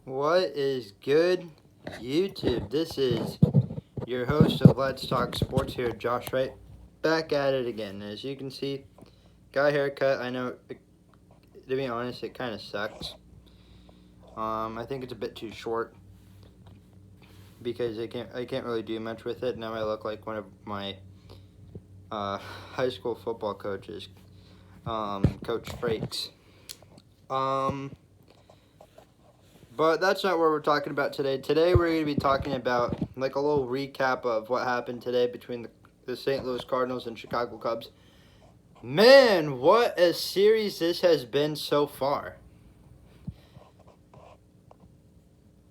What is good, YouTube? This is your host of Let's Talk Sports here, Josh Wright, back at it again. As you can see, got a haircut. I know, to be honest, it kind of sucks. I think it's a bit too short because I can't really do much with it. Now I look like one of my high school football coaches, Coach Frakes. But that's not what we're talking about today. Today we're going to be talking about like a little recap of what happened today between the St. Louis Cardinals and Chicago Cubs. Man, what a series this has been so far.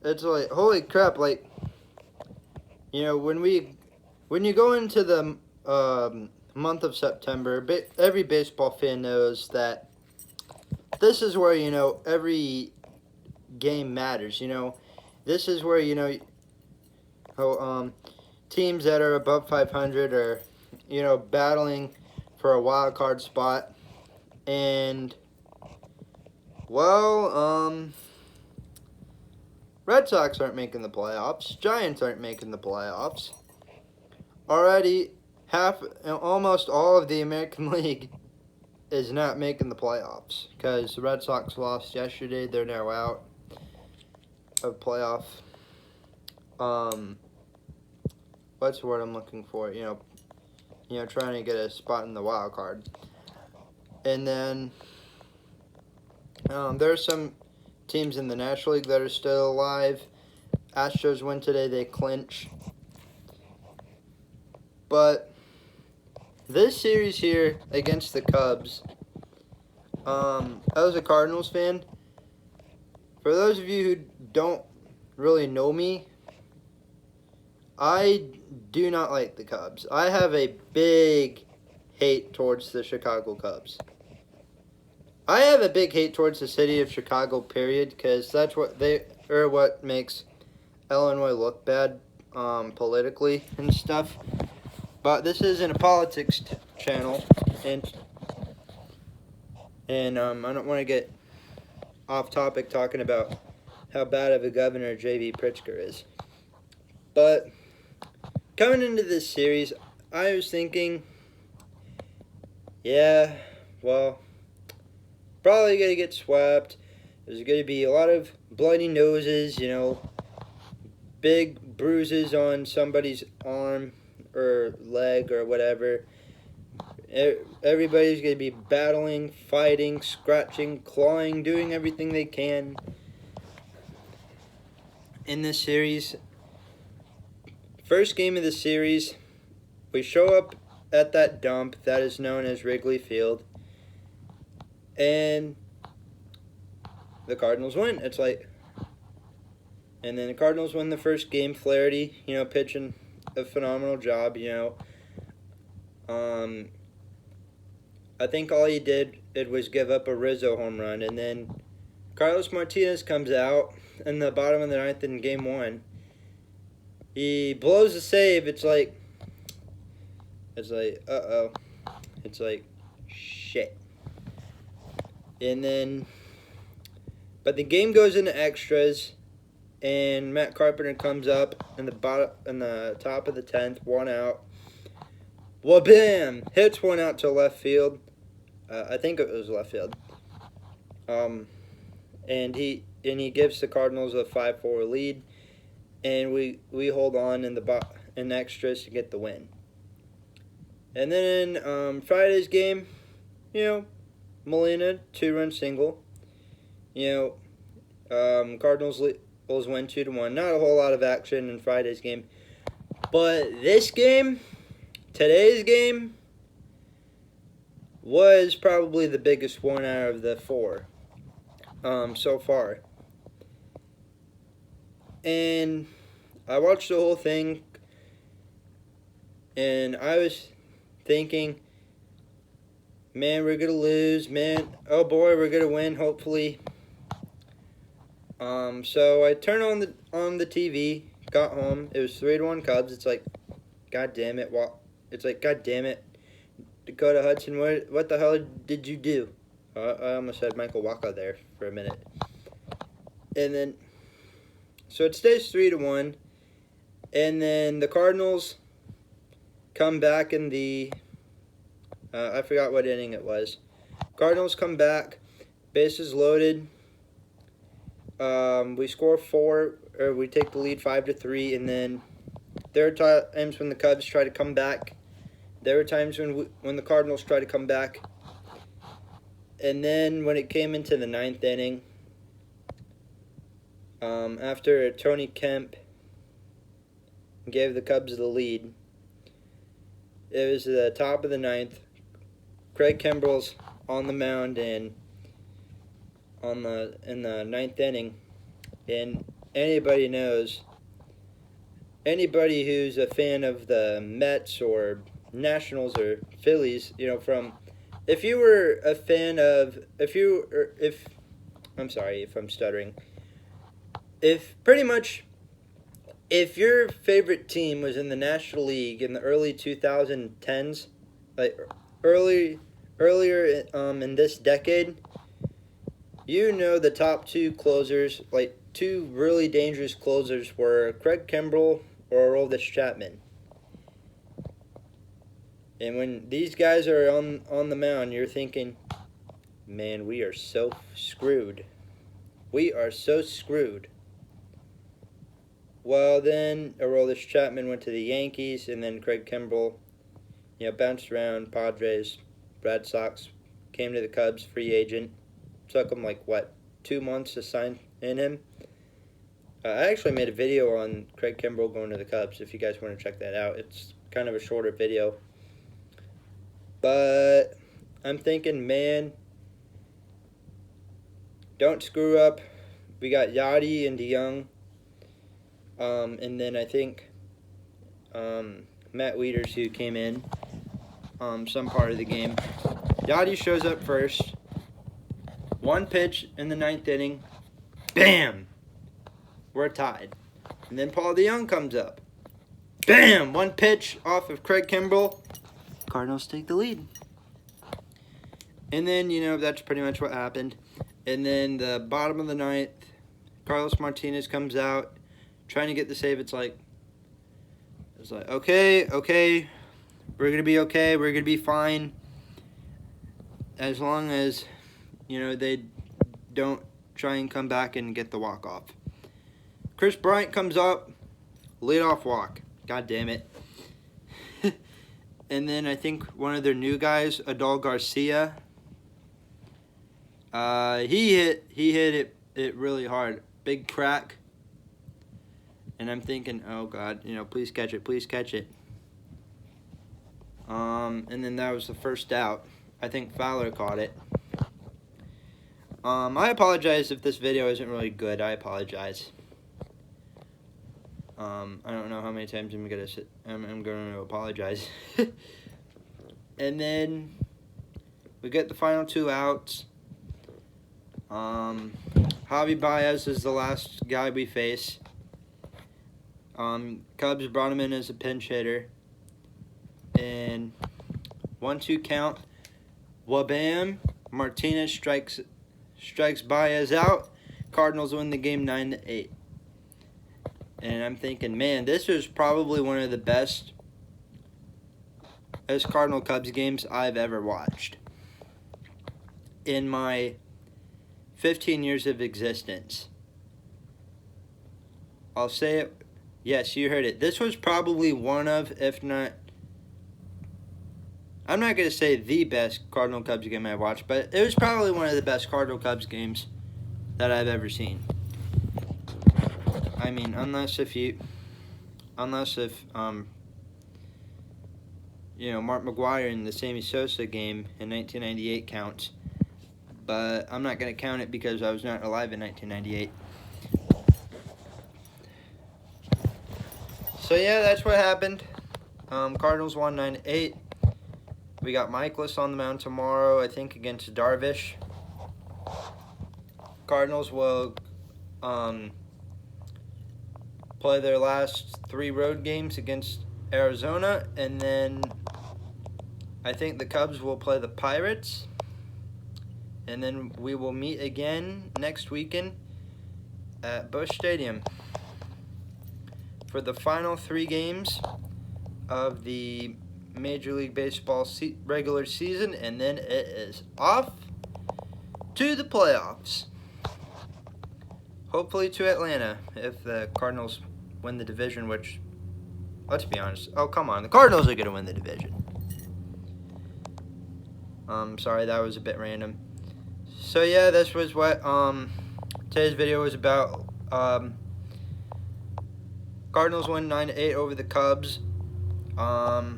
It's like, holy crap, like, you know, when you go into the month of September, every baseball fan knows that this is where, you know, every game matters. You know, this is where, you know, teams that are above 500 are, you know, battling for a wild card spot. And well, Red Sox aren't making the playoffs. Giants aren't making the playoffs. Already almost all of the American League is not making the playoffs because the Red Sox lost yesterday. They're now out of playoff. What's the word I'm looking for? You know, trying to get a spot in the wild card. And then there's some teams in the National League that are still alive. Astros win today; they clinch. But this series here against the Cubs, I was a Cardinals fan. For those of you who don't really know me, I do not like the Cubs. I have a big hate towards the Chicago Cubs. I have a big hate towards the city of Chicago, period, because that's what makes Illinois look bad politically and stuff. But this isn't a politics channel, and I don't want to get off topic talking about how bad of a governor J.B. Pritzker is. But coming into this series, I was thinking, yeah, well, probably going to get swept. There's going to be a lot of bloody noses, you know, big bruises on somebody's arm or leg or whatever. Everybody's going to be battling, fighting, scratching, clawing, doing everything they can in this series. First game of the series, we show up at that dump that is known as Wrigley Field, and the Cardinals win. It's like, and then the Cardinals win the first game. Flaherty, you know, pitching a phenomenal job. You know, I think all he did was give up a Rizzo home run, and then Carlos Martinez comes out in the bottom of the ninth in Game 1. He blows a save. It's like, uh-oh. It's like, shit. And then, but the game goes into extras, and Matt Carpenter comes up in the top of the 10th, 1 out. Well, bam! Hits one out to left field. I think it was left field. And he gives the Cardinals a 5-4 lead, and we hold on in extras to get the win. And then Friday's game, you know, Molina 2-run single. You know, Cardinals win 2-1. Not a whole lot of action in Friday's game, but this game, today's game, was probably the biggest one out of the 4 so far. And I watched the whole thing, and I was thinking, man, we're going to lose, man. Oh, boy, we're going to win, hopefully. So I turned on the TV, got home. It was 3-1 Cubs. It's like, God damn it. It's like, God damn it. Dakota Hudson, what the hell did you do? I almost had Michael Waka there for a minute. And then So it stays 3-1, and then the Cardinals come back in the I forgot what inning it was. Cardinals come back, bases loaded. We score 4, or we take the lead 5-3, and then there are times when the Cubs try to come back. There were times when the Cardinals try to come back. And then when it came into the 9th inning, after Tony Kemp gave the Cubs the lead, it was the top of the 9th. Craig Kimbrell's on the mound in the 9th inning, and anybody who's a fan of the Mets or Nationals or Phillies, if you were a fan of, I'm sorry if I'm stuttering, if your favorite team was in the National League in the early 2010s, like earlier in this decade, the top 2 closers, like 2 really dangerous closers, were Craig Kimbrell or Aroldis Chapman. And when these guys are on the mound, you're thinking, man, we are so screwed. We are so screwed. Well, then Aroldis Chapman went to the Yankees, and then Craig Kimbrell, bounced around. Padres, Red Sox, came to the Cubs, free agent. Took him 2 months to sign in him. I actually made a video on Craig Kimbrell going to the Cubs, if you guys want to check that out. It's kind of a shorter video. But I'm thinking, man, don't screw up. We got Yachty and DeYoung. And then I think Matt Wieters, who came in some part of the game. Yachty shows up first. 1 pitch in the 9th inning. Bam! We're tied. And then Paul DeYoung comes up. Bam! 1 pitch off of Craig Kimbrell. Cardinals take the lead. And then, that's pretty much what happened. And then the bottom of the 9th, Carlos Martinez comes out, trying to get the save. It's like, okay, we're going to be okay, we're going to be fine. As long as, they don't try and come back and get the walk-off. Chris Bryant comes up, leadoff walk. God damn it. And then I think one of their new guys, Adal Garcia, he hit it really hard. Big crack. And I'm thinking, oh God, please catch it, please catch it. And then that was the first out. I think Fowler caught it. I apologize if this video isn't really good. I apologize. I don't know how many times I'm going to apologize. And then we get the final 2 outs. Javi Baez is the last guy we face. Cubs brought him in as a pinch hitter. And 1-2 count. Wabam! Martinez strikes Baez out. Cardinals win the game 9-8. And I'm thinking, man, this was probably one of the best Cardinal Cubs games I've ever watched in my 15 years of existence. I'll say it. Yes, you heard it. This was probably one of, if not, I'm not going to say the best Cardinal Cubs game I watched, but it was probably one of the best Cardinal Cubs games that I've ever seen. I mean, unless if Mark McGwire in the Sammy Sosa game in 1998 counts, but I'm not going to count it because I was not alive in 1998. So yeah, that's what happened. Cardinals won 9-8. We got Michaelis on the mound tomorrow, I think, against Darvish. Cardinals will play their last 3 road games against Arizona, and then I think the Cubs will play the Pirates, and then we will meet again next weekend at Busch Stadium. for the final 3 games of the Major League Baseball regular season, and then it is off to the playoffs. Hopefully to Atlanta if the Cardinals win the division, which, let's be honest, oh come on, the Cardinals are going to win the division. Sorry, that was a bit random. So yeah, this was what today's video was about. Cardinals won 9-8 over the Cubs. Not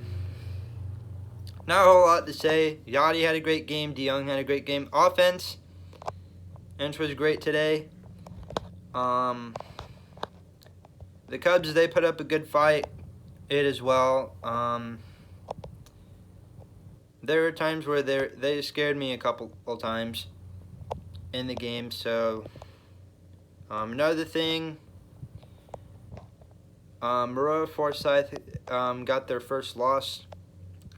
a whole lot to say. Yachty had a great game. DeYoung had a great game. Offense was great today. The Cubs, they put up a good fight. It as well. There were times where they scared me a couple of times in the game. So another thing, Maroa Forsyth got their first loss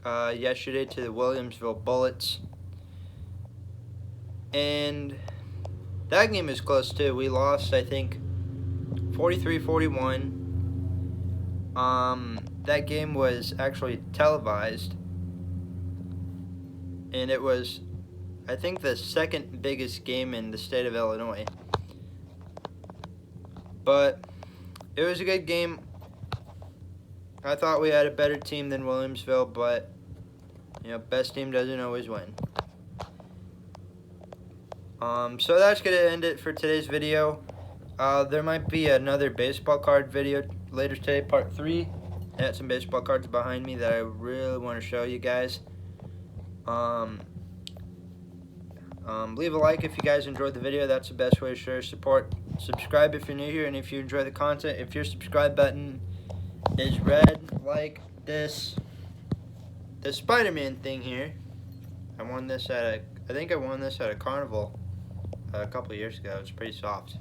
yesterday to the Williamsville Bullets, and that game is close too. We lost, I think, 43-41. That game was actually televised, and it was, I think, the second biggest game in the state of Illinois. But it was a good game. I thought we had a better team than Williamsville, but, you know, best team doesn't always win. So that's going to end it for today's video. There might be another baseball card video later today, part 3. I had some baseball cards behind me that I really want to show you guys. Leave a like if you guys enjoyed the video. That's the best way to show your support. Subscribe if you're new here, and if you enjoy the content, if your subscribe button is red like this Spider-Man thing here. I won this at I think I won this at a carnival a couple years ago. It's pretty soft.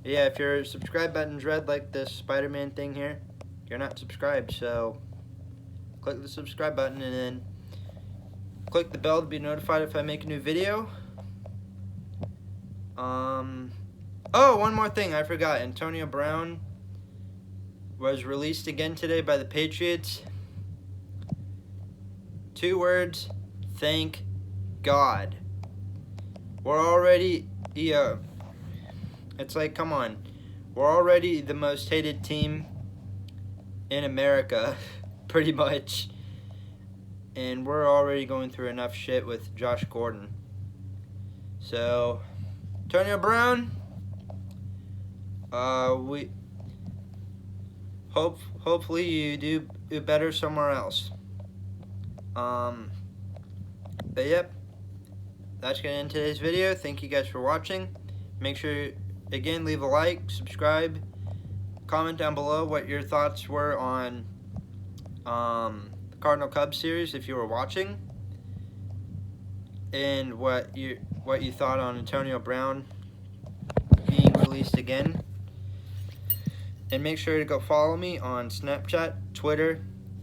Yeah, if your subscribe button's red like this Spider-Man thing here, you're not subscribed. So click the subscribe button and then click the bell to be notified if I make a new video. Oh, one more thing I forgot. Antonio Brown was released again today by the Patriots. 2 words: thank God. We're already, it's like, come on. We're already the most hated team in America, pretty much. And we're already going through enough shit with Josh Gordon. So, Antonio Brown, hopefully you do better somewhere else. But yep, that's gonna end today's video. Thank you guys for watching. Make sure, again, leave a like, subscribe, comment down below what your thoughts were on the Cardinal Cubs series if you were watching, and what you thought on Antonio Brown being released again. And make sure to go follow me on Snapchat, Twitter,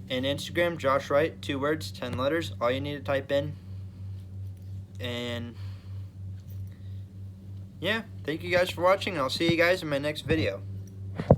and Instagram. Josh Wright, 2 words, 10 letters. All you need to type in. And yeah, thank you guys for watching. I'll see you guys in my next video.